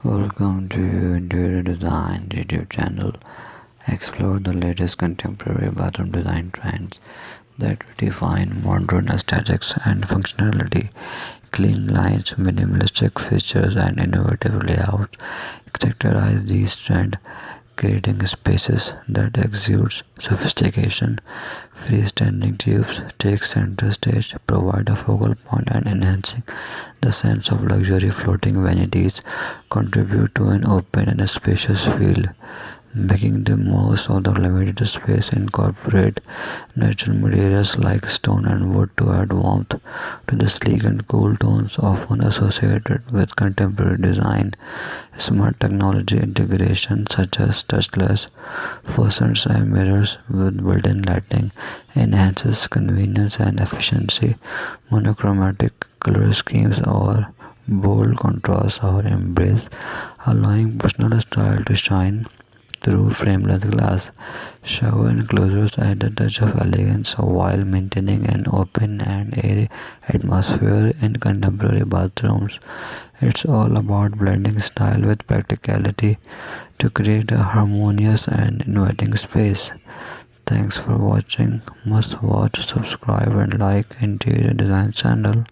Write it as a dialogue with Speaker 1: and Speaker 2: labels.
Speaker 1: Welcome to Interior Design YouTube channel. Explore the latest contemporary bathroom design trends that redefine modern aesthetics and functionality. Clean lines, minimalistic features, and innovative layouts characterize these trends, creating spaces that exude sophistication. Freestanding tubes take center stage, provide a focal point, and enhancing the sense of luxury. Floating vanities contribute to an open and spacious feel, making the most of the limited space. Incorporate natural materials like stone and wood to add warmth to the sleek and cool tones often associated with contemporary design. Smart technology integration such as touchless faucets and mirrors with built-in lighting enhances convenience and efficiency. Monochromatic color schemes or bold contrasts are embraced, allowing personal style to shine through frameless glass. Shower enclosures add a touch of elegance while maintaining an open and airy atmosphere in contemporary bathrooms. It's all about blending style with practicality to create a harmonious and inviting space. Thanks for watching. Must watch, subscribe and like Interior Design channel.